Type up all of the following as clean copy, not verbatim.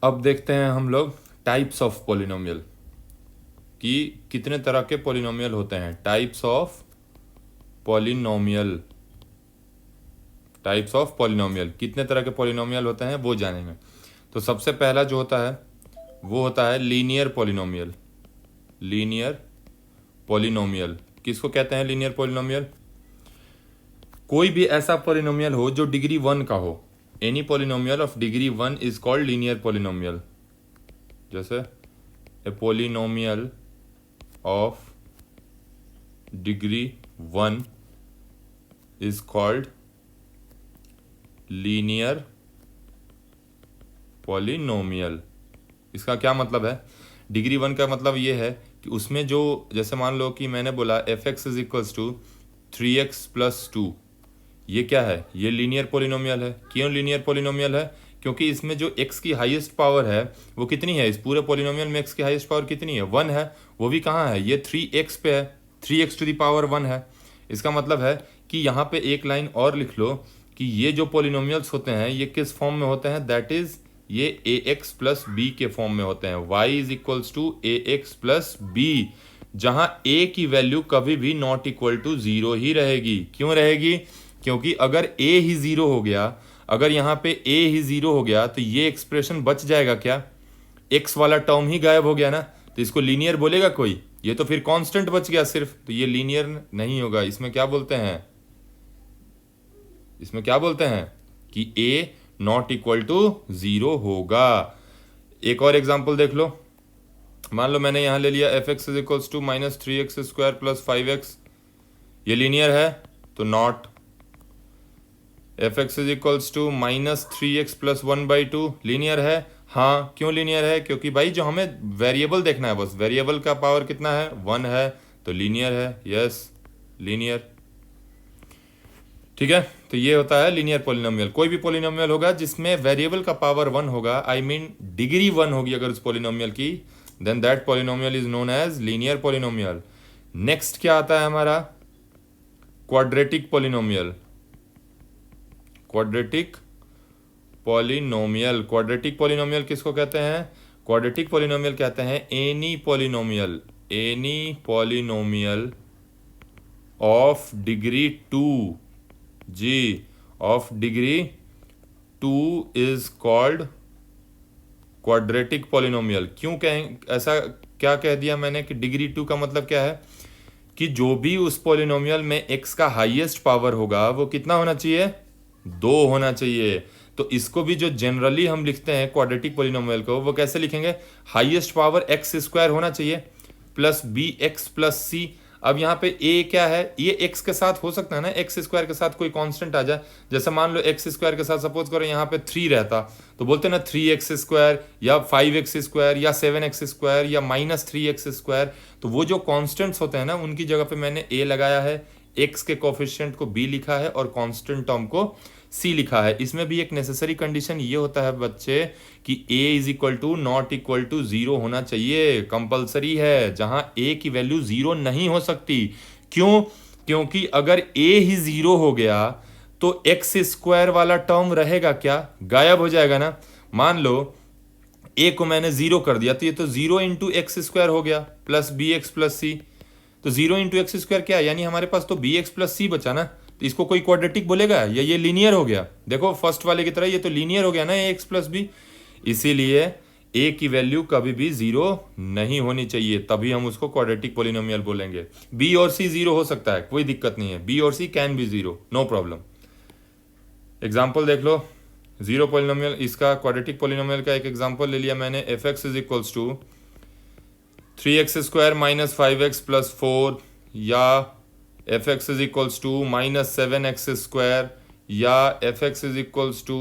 अब देखते हैं हम लोग टाइप्स ऑफ पॉलिनोमियल कि कितने तरह के पॉलिनोमियल होते हैं। टाइप्स ऑफ पॉलिनोमियल कितने तरह के पॉलिनोमियल होते हैं वो जानेंगे। तो सबसे पहला जो होता है वो होता है लीनियर पॉलिनोमियल। किसको कहते हैं लीनियर पॉलिनोमियल? कोई भी ऐसा पॉलिनोमियल हो जो डिग्री 1 का हो। Any polynomial of degree 1 is called linear polynomial. जैसे a polynomial of degree 1 is called linear polynomial. इसका क्या मतलब है? डिग्री 1 का मतलब ये है कि उसमें जो, जैसे मान लो कि मैंने बोला f x is equals to 3x plus 2, ये क्या है? ये लीनियर पॉलिनोमियल है। क्यों लीनियर पॉलिनोमियल है? क्योंकि इसमें जो x की हाईएस्ट पावर है वो कितनी है? इस पूरे पॉलिनोमियल में x की हाईएस्ट पावर कितनी है? 1 है। वो भी कहाँ है? ये 3x पे है, 3x टू द पावर 1 है। इसका मतलब है कि यहाँ पे एक लाइन और लिख लो कि ये जो पॉलिनोमियल्स होते हैं ये किस फॉर्म में होते हैं? दैट इज ये ax प्लस बी के फॉर्म में होते हैं। y is equals to ax plus b, जहाँ a की वैल्यू कभी भी नॉट इक्वल टू 0 ही रहेगी। क्यों रहेगी? क्योंकि अगर a ही 0 हो गया, अगर यहाँ पे a ही 0 हो गया तो ये एक्सप्रेशन बच जाएगा क्या? x वाला टर्म ही गायब हो गया ना, तो इसको लीनियर बोलेगा कोई? ये तो फिर कांस्टेंट बच गया सिर्फ, तो ये लीनियर नहीं होगा। इसमें क्या बोलते हैं कि a नॉट इक्वल टू 0 होगा। एक और एग्जांपल देख लो। मान लो मैंने यहां ले लिया f x is equals to minus 3x square plus 5x, ये लीनियर है तो not. F x is equals to minus 3x plus 1/2 linear है? हाँ। क्यों लीनियर है? क्योंकि भाई जो हमें वेरिएबल देखना है, बस वेरिएबल का पावर कितना है? 1 है, तो लीनियर है। Yes, linear. ठीक है, तो ये होता है लीनियर पॉलिनोमियल। कोई भी पॉलिनोमियल होगा जिसमें वेरिएबल का पावर 1 होगा, आई मीन डिग्री 1 होगी अगर उस पॉलिनोमियल की, then that polynomial is known as linear polynomial. Next क्या आता है हमारा? Quadratic polynomial. क्वाड्रेटिक पॉलिनोमियल किसको कहते हैं? क्वाड्रेटिक पॉलिनोमियल कहते हैं एनी पॉलिनोमियल ऑफ डिग्री 2 जी, of degree 2 is called quadratic polynomial. क्यों कहें ऐसा? क्या कह दिया मैंने कि डिग्री 2 का मतलब क्या है? कि जो भी उस पॉलिनोमियल में x का हाईएस्ट पावर होगा वो कितना होना चाहिए? 2 होना चाहिए। तो इसको भी जो जनरली हम लिखते हैं क्वाड्रेटिक पॉलिनोमियल को, वो कैसे लिखेंगे? हाईएस्ट पावर x स्क्वायर होना चाहिए प्लस bx प्लस c। अब यहाँ पे a क्या है? ये x के साथ हो सकता है ना, x स्क्वायर के साथ कोई कांस्टेंट आ जाए। जैसे मान लो x स्क्वायर के साथ सपोज करो यहाँ पे 3 रहता, तो बोलते ना 3x स्क्वायर या 5x स्क्वायर या 7x स्क्वायर या माइनस 3x स्क्वायर। तो वो जो कांस्टेंट्स होते हैं ना, उनकी जगह पे मैंने a लगाया है, x के कोफिशिएंट को b लिखा है और कांस्टेंट टर्म को c लिखा है। इसमें भी एक नेसेसरी कंडीशन ये होता है बच्चे कि a is equal to not equal to 0 होना चाहिए, कंपलसरी है, जहां a की वैल्यू 0 नहीं हो सकती। क्यों? क्योंकि अगर a ही 0 हो गया तो x स्क्वायर वाला टर्म रहेगा क्या? गायब हो जाएगा ना। मान लो a को मैंने 0 कर दिया तो ये तो 0 इंटू एक्स स्क्वायर हो गया प्लस बी एक्स प्लस सी। तो 0 इंटू एक्स स्क्वायर क्या है? यानी हमारे पास तो bx प्लस सी बचा ना, तो इसको कोई क्वाड्रेटिक बोलेगा या ये लीनियर हो गया? देखो फर्स्ट वाले की तरह ये तो लीनियर हो गया ना, एक्स प्लस बी। इसीलिए a की वैल्यू कभी भी 0 नहीं होनी चाहिए, तभी हम उसको क्वाड्रेटिक पॉलिनोमियल बोलेंगे। b और c 0 हो सकता है, कोई दिक्कत नहीं है, b और c can be 0, no problem. Example देख लो, 0 पॉलिनोमियल, इसका क्वाड्रेटिक पॉलिनोमियल का एक एग्जाम्पल ले लिया मैंने। F x is equals to 3x square minus 5x plus 4, या f x is equals to minus 7x square, या f x is equals to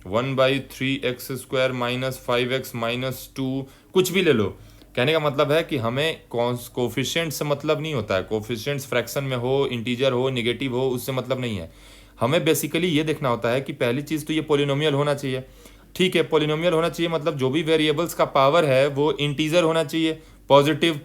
1/3x square minus 5x minus 2, कुछ भी ले लो। कहने का मतलब है कि हमें कोफिशिएंट से मतलब नहीं होता है। कोफिशिएंट्स फ्रैक्शन में हो, इंटीजर हो, निगेटिव हो, उससे मतलब नहीं है। हमें बेसिकली ये देखना होता है कि पहली चीज़ तो ये पॉलिनोमियल होना चाहिए। ठीक है, पॉलिनोमियल होना चाहिए मतलब जो भी वेरिएबल्स का पावर है वो इंटीजर होना चाहिए, पॉजिटिव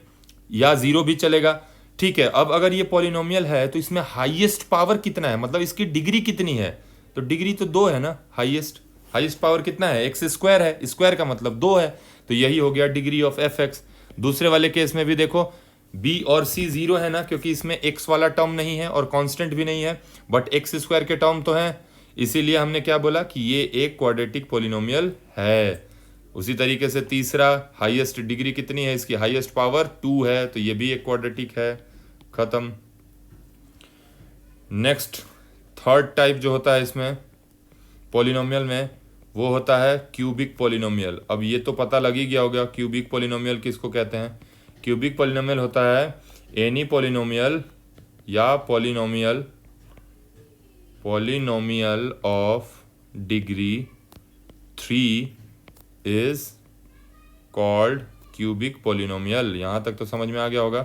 या 0 भी चलेगा। ठीक है, अब अगर ये पॉलिनोमियल है तो इसमें हाईएस्ट पावर कितना है, मतलब इसकी डिग्री कितनी है? तो डिग्री तो 2 है ना हाईएस्ट, हाईएस्ट पावर कितना है, एक्स स्क्वायर है, स्क्वायर का मतलब 2 है, तो यही हो गया डिग्री ऑफ एफ एक्स। दूसरे वाले केस में भी देखो बी और सी जीरो है ना, क्योंकि इसमें एक्स वाला टर्म नहीं है और कांस्टेंट भी नहीं है, बट एक्स स्क्वायर के टर्म तो हैं, इसीलिए हमने क्या बोला कि ये एक क्वाड्रेटिक पोलिनोमियल है। उसी तरीके से तीसरा, हाईएस्ट डिग्री कितनी है इसकी, हाईएस्ट पावर 2 है, तो ये भी एक क्वाड्रेटिक है, खत्म। नेक्स्ट थर्ड टाइप जो होता है इसमें पोलिनोमियल में, वो होता है क्यूबिक पोलिनोमियल। अब ये तो पता लग ही गया होगा क्यूबिक पोलिनोमियल किसको कहते हैं। क्यूबिक पोलिनोमियल होता है एनी पोलिनोमियल या polynomial of degree 3 is called cubic polynomial. यहां तक तो समझ में आ गया होगा।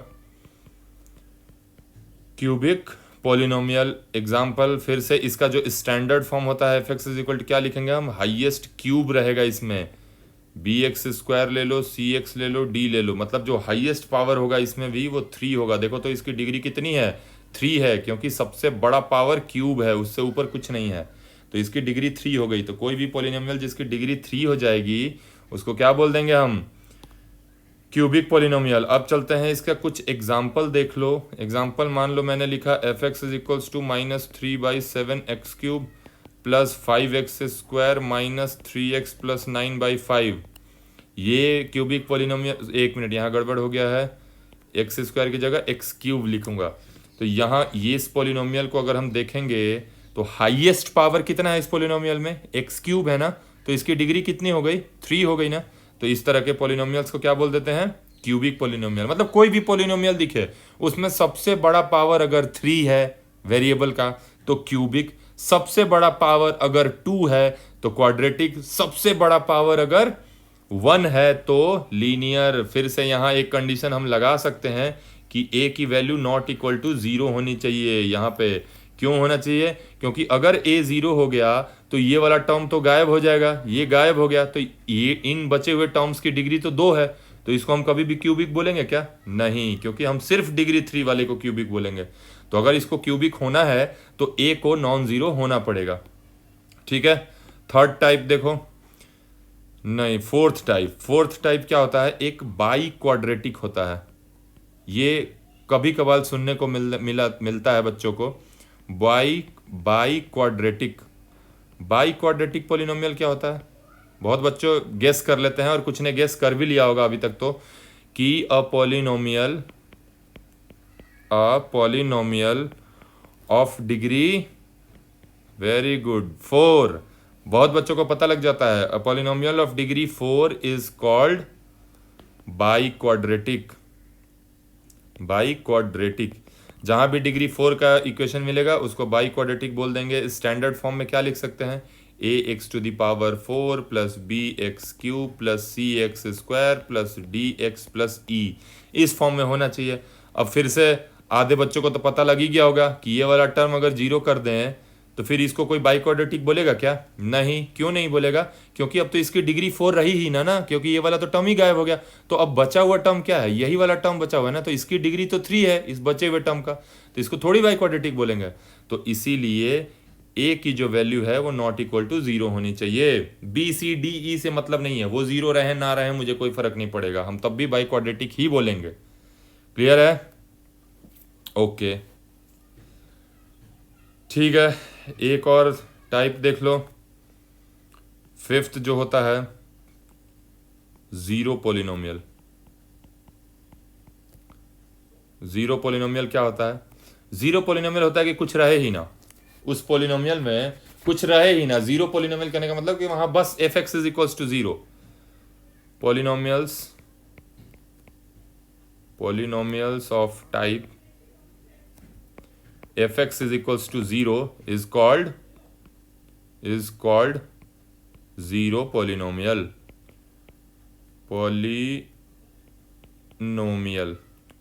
क्यूबिक पोलिनोमियल एग्जाम्पल फिर से, इसका जो स्टैंडर्ड फॉर्म होता है F x is equal to क्या लिखेंगे हम, हाईएस्ट क्यूब रहेगा इसमें, बी एक्स स्क्वायर ले लो, सी एक्स ले लो, डी ले लो, मतलब जो हाईएस्ट पावर होगा इसमें भी वो 3 होगा। देखो तो इसकी डिग्री कितनी है, 3 है, क्योंकि सबसे बड़ा पावर क्यूब है, उससे ऊपर कुछ नहीं है, तो इसकी डिग्री 3 हो गई। तो कोई भी पोलिनोमियल जिसकी डिग्री 3 हो जाएगी उसको क्या बोल देंगे हम, क्यूबिक पोलिनोमियल। अब चलते हैं इसका कुछ एग्जाम्पल देख लो। एग्जाम्पल मान लो मैंने लिखा f x is equals to -3/7 x cube plus 5x square minus 3x plus 9/5। ये क्यूबिक पोलिनोमियल, एक मिनट यहाँ गड़बड़ हो गया है, एक्स स्क्वायर की जगह एक्स क्यूब लिखूंगा। तो यहाँ ये इस पोलिनोमियल को अगर हम देखेंगे तो हाईएस्ट पावर कितना है इस पोलिनोमियल में, एक्स क्यूब है ना, तो इसकी डिग्री कितनी हो गई, 3 हो गई ना। तो इस तरह के पोलिनोमियल्स को क्या बोल देते हैं, क्यूबिक पोलिनोमियल। मतलब कोई भी पोलिनोमियल दिखे उसमें सबसे बड़ा पावर अगर 3 है वेरिएबल का तो क्यूबिक, सबसे बड़ा पावर अगर 2 है तो क्वाड्रेटिक, सबसे बड़ा पावर अगर 1 है तो लीनियर। फिर से यहाँ एक कंडीशन हम लगा सकते हैं कि a की वैल्यू नॉट इक्वल टू 0 होनी चाहिए। यहाँ पे क्यों होना चाहिए, क्योंकि अगर a 0 हो गया तो ये वाला टर्म तो गायब हो जाएगा, ये गायब हो गया तो ये इन बचे हुए टर्म्स की डिग्री तो 2 है, तो इसको हम कभी भी क्यूबिक बोलेंगे क्या, नहीं, क्योंकि हम सिर्फ डिग्री 3 वाले को क्यूबिक बोलेंगे। तो अगर इसको क्यूबिक होना है तो a को नॉन जीरो होना पड़ेगा। ठीक है, थर्ड टाइप देखो, नहीं फोर्थ टाइप क्या होता है, एक बाई क्वाड्रेटिक होता है। ये कभी कभार सुनने को मिलता है बच्चों को, बाई क्वाड्रेटिक पोलिनोमियल क्या होता है। बहुत बच्चों गेस कर लेते हैं और कुछ ने गेस कर भी लिया होगा अभी तक तो, कि a polynomial of degree, very good, 4। बहुत बच्चों को पता लग जाता है, a polynomial of degree 4 is called biquadratic. जहां भी डिग्री 4 का इक्वेशन मिलेगा उसको बाई क्वाड्रेटिक बोल देंगे। स्टैंडर्ड फॉर्म में क्या लिख सकते हैं, ax⁴ plus bx³ plus cx² plus dx plus e, इस फॉर्म में होना चाहिए। अब फिर से आधे बच्चों को तो पता लग ही गया होगा कि ये वाला टर्म अगर 0 कर दें तो फिर इसको कोई बाई क्वाड्रेटिक बोलेगा क्या, नहीं, क्यों नहीं बोलेगा, क्योंकि अब तो इसकी डिग्री 4 रही ही ना, क्योंकि ये वाला तो टर्म ही गायब हो गया। तो अब बचा हुआ टर्म क्या है, यही वाला टर्म बचा हुआ है ना, तो इसकी डिग्री तो 3 है इस बचे हुए टर्म का, तो इसको थोड़ी बाई क्वाड्रेटिक बोलेंगे। तो इसीलिए a की जो वैल्यू है वो नॉट इक्वल टू 0 होनी चाहिए। b c d e से मतलब नहीं है, वो 0 रहे ना रहे मुझे कोई फर्क नहीं पड़ेगा, हम तब भी बाई क्वाड्रेटिक ही बोलेंगे। क्लियर है, ओके ठीक है। एक और टाइप देख लो, फिफ्थ जो होता है जीरो पोलिनोमियल। जीरो पोलिनोमियल क्या होता है, जीरो पोलिनोमियल होता है कि कुछ रहे ही ना, उस पोलिनोमियल में कुछ रहे ही ना। जीरो पोलिनोमियल कहने का मतलब कि वहां बस f x is equals to 0। Polynomials of type fx is equals to 0 is called zero polynomial।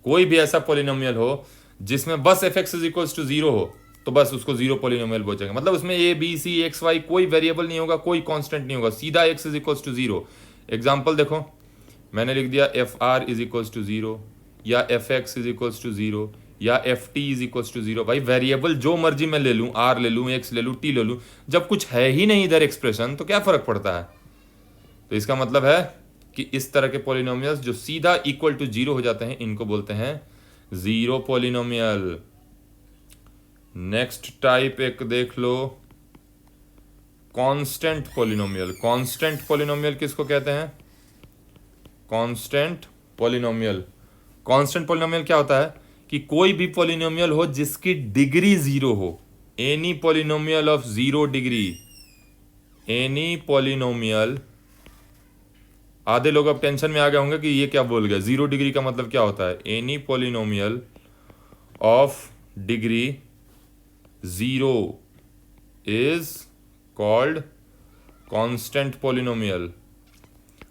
कोई भी ऐसा पोलिनोमियल हो जिसमें बस fx is equals to 0 हो तो बस उसको जीरो पोलिनोमियल बोलेंगे। मतलब उसमें a b c x y कोई वेरिएबल नहीं होगा, कोई कांस्टेंट नहीं होगा, सीधा x is equals to 0। Example देखो, मैंने लिख दिया fr is equals to 0 या fx is equals to 0 या f t is equal to 0। भाई वेरिएबल जो मर्जी मैं ले लूँ, आर ले लूँ, एक्स ले लूँ, टी ले लूँ, जब कुछ है ही नहीं इधर एक्सप्रेशन तो क्या फर्क पड़ता है। तो इसका मतलब है कि इस तरह के पॉलिनोमियल्स जो सीधा इक्वल टू 0 हो जाते हैं इनको बोलते हैं जीरो पॉलिनोमियल। नेक्स्ट टाइप एक देख लो, कांस्टेंट पॉलिनोमियल। कांस्टेंट पॉलिनोमियल किसको कहते हैं? Constant polynomial. कांस्टेंट पॉलिनोमियल क्या होता है कि कोई भी पॉलिनोमियल हो जिसकी डिग्री 0 हो, any polynomial of 0 degree, any polynomial. आधे लोग अब टेंशन में आ गए होंगे कि ये क्या बोल गया, 0 डिग्री का मतलब क्या होता है। Any polynomial of degree 0 is called constant polynomial.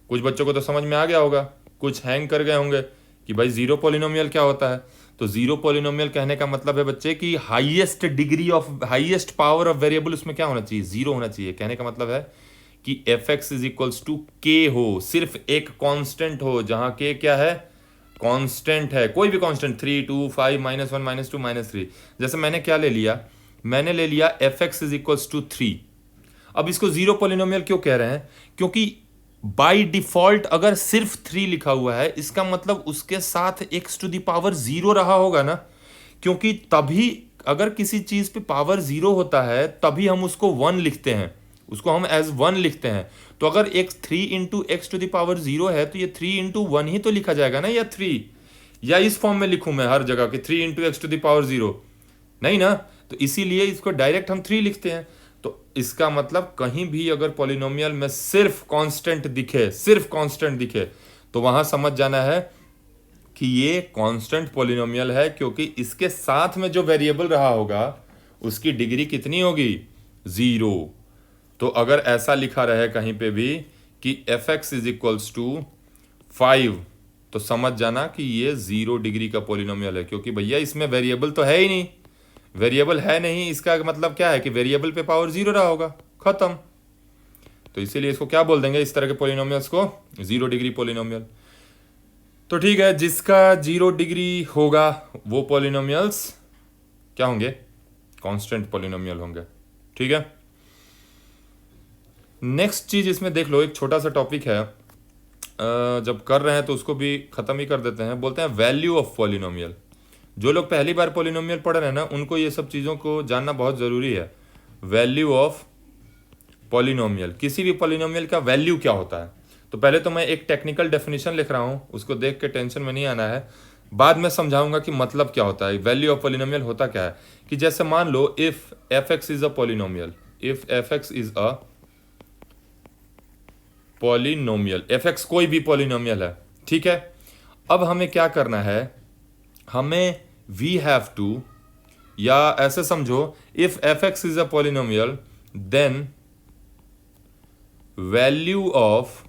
कुछ बच्चों को तो समझ में आ गया होगा, कुछ हैंग कर गए होंगे कि भाई जीरो पॉलिनोमियल क्या होता है। तो जीरो पॉलिनोमियल कहने का मतलब है बच्चे कि highest degree of, highest power of variable उसमें क्या होना चाहिए, 0 होना चाहिए। कहने का मतलब है कि f x is equals to k हो, सिर्फ एक कांस्टेंट हो जहां के क्या है, कांस्टेंट है, कोई भी कांस्टेंट, 3 2 5 -1 -2 -3। जैसे मैंने क्या ले लिया, मैंने ले लिया f x is equals to 3। अब इसको जीरो पॉलिनोमियल क्यों कह रहे हैं, क्योंकि बाय डिफॉल्ट अगर सिर्फ 3 लिखा हुआ है इसका मतलब उसके साथ x टू द पावर 0 रहा होगा ना, क्योंकि तभी अगर किसी चीज पे पावर 0 होता है तभी हम उसको 1 लिखते हैं, उसको हम एज 1 लिखते हैं। तो अगर x 3 into x to the power 0 है तो ये 3 इंटू 1 ही तो लिखा जाएगा ना, या 3, या इस फॉर्म में लिखूं मैं हर जगह कि 3 into x to the power 0, नहीं ना। तो इसीलिए इसको डायरेक्ट हम 3 लिखते हैं। तो इसका मतलब कहीं भी अगर पॉलिनोमियल में सिर्फ कांस्टेंट दिखे, सिर्फ कांस्टेंट दिखे, तो वहां समझ जाना है कि ये कांस्टेंट पॉलिनोमियल है, क्योंकि इसके साथ में जो वेरिएबल रहा होगा उसकी डिग्री कितनी होगी, 0। तो अगर ऐसा लिखा रहे कहीं पे भी कि f x is equals to 5, तो समझ जाना कि ये 0 डिग्री का पॉलिनोमियल है, क्योंकि भैया इसमें वेरिएबल तो है ही नहीं। वेरिएबल है नहीं, इसका मतलब क्या है कि वेरिएबल पे पावर 0 रहा होगा, खत्म। तो इसीलिए इसको क्या बोल देंगे, इस तरह के पॉलिनोमियल्स को 0 डिग्री पॉलिनोमियल। तो ठीक है, जिसका 0 डिग्री होगा वो पॉलिनोमियल्स क्या होंगे, कांस्टेंट पॉलिनोमियल होंगे। ठीक है, नेक्स्ट चीज इसमें देख लो, एक छोटा सा टॉपिक है, जब कर रहे हैं तो उसको भी खत्म ही कर देते हैं। बोलते हैं वैल्यू ऑफ पॉलिनोमियल। जो लोग पहली बार पॉलिनोमियल पढ़ रहे हैं ना उनको ये सब चीज़ों को जानना बहुत ज़रूरी है। वैल्यू ऑफ पॉलिनोमियल, किसी भी पॉलिनोमियल का वैल्यू क्या होता है। तो पहले तो मैं एक टेक्निकल डेफिनेशन लिख रहा हूँ, उसको देख के टेंशन में नहीं आना है, बाद में समझाऊंगा कि मतलब क्या होता है, वैल्यू ऑफ पॉलिनोमियल होता क्या है। कि जैसे मान लो if f x is a polynomial, if f x is a polynomial, f x कोई भी पॉलिनोमियल है, ठीक है। अब हमें क्या करना है, हमें वी हैव टू, या ऐसे समझो if f x is a polynomial then value of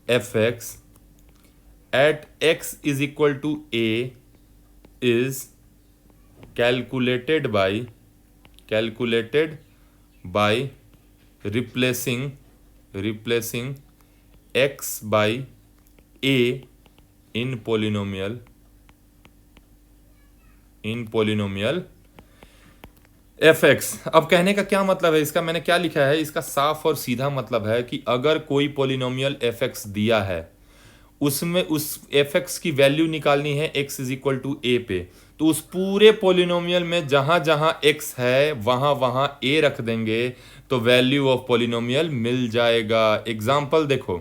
F x at x is equal to a is calculated by replacing x by a in polynomial fx। अब कहने का क्या मतलब है इसका, मैंने क्या लिखा है, इसका साफ और सीधा मतलब है कि अगर कोई पॉलिनोमियल fx दिया है, उसमें उस fx की वैल्यू निकालनी है x is equal to a पे, तो उस पूरे पॉलिनोमियल में जहां जहां x है वहां वहां a रख देंगे तो वैल्यू ऑफ पॉलिनोमियल मिल जाएगा। एग्जाम्पल देखो,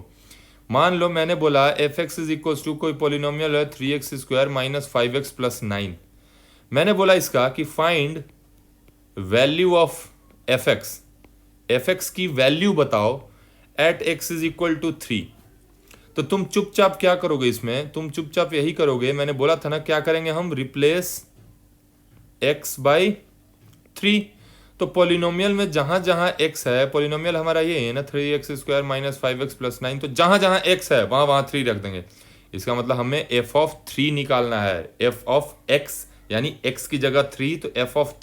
मान लो मैंने बोला f x is equal to कोई पॉलिनोमियल है 3x² - 5x + 9। मैंने बोला इसका कि find value of F X की वैल्यू बताओ at x is equal to 3। तो तुम चुपचाप क्या करोगे इसमें, तुम चुपचाप यही करोगे, मैंने बोला था ना क्या करेंगे हम, रिप्लेस x बाई 3। तो पॉलिनोमियल में जहां जहां x है, पॉलिनोमियल हमारा ये है ना 3x² - 5x + 9, तो जहां जहां x है वहां वहां 3 रख देंगे। इसका मतलब हमें f ऑफ 3 निकालना है, f ऑफ x यानी x की जगह 3, तो f ऑफ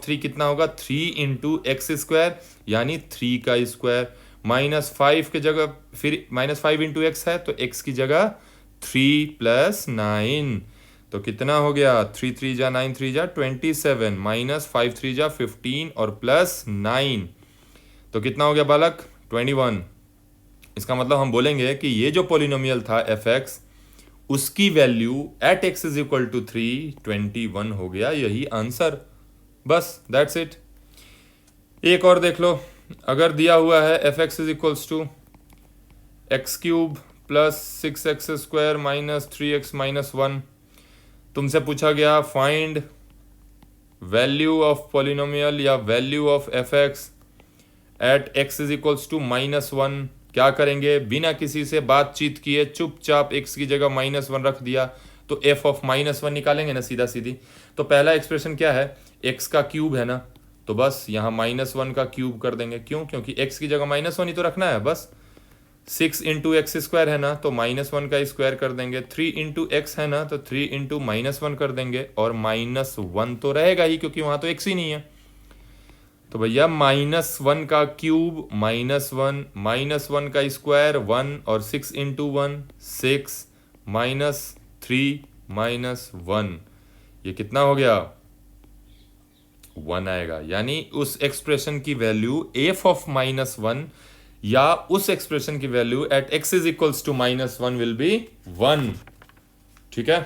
3 कितना होगा, 3 इंटू x² यानी 3 का स्क्वायर, -5 की जगह फिर -5 इंटू एक्स है तो x की जगह 3 + 9, तो कितना हो गया, 3 3 जा 9 3 जा 27 माइनस 5 3 जा 15 और प्लस 9, तो कितना हो गया बालक 21। इसका मतलब हम बोलेंगे कि ये जो पोलिनोमियल था एफ एक्स, उसकी value at x is equal to 321 हो गया, यही आंसर, बस दैट्स इट। एक और देख लो, अगर दिया हुआ है F x is equals to X cube plus 6x² minus 3x minus 1, तुमसे पूछा गया फाइंड वैल्यू ऑफ पोलिनोमियल या value of F x at x is equals to -1। क्या करेंगे, बिना किसी से बातचीत किए चुपचाप एक्स की जगह -1 रख दिया, तो एफ ऑफ -1 निकालेंगे ना सीधा सीधी। तो पहला एक्सप्रेशन क्या है, एक्स का क्यूब है ना, तो बस यहाँ -1 का क्यूब कर देंगे, क्यों, क्योंकि एक्स की जगह -1 ही तो रखना है बस। 6 इंटू एक्स स्क्वायर है ना, तो -1 का स्क्वायर कर देंगे। 3 इंटू एक्स है ना, तो 3 इंटू -1 कर देंगे, और -1 तो रहेगा ही क्योंकि वहाँ तो एक्स ही नहीं है। तो भैया -1 का क्यूब -1 का स्क्वायर 1 और 6 इंटू 1 6 -3 -1, ये कितना हो गया 1 आएगा। यानी उस एक्सप्रेशन की वैल्यू एफ ऑफ -1 या उस एक्सप्रेशन की value at x is equals to -1 will be 1। ठीक है।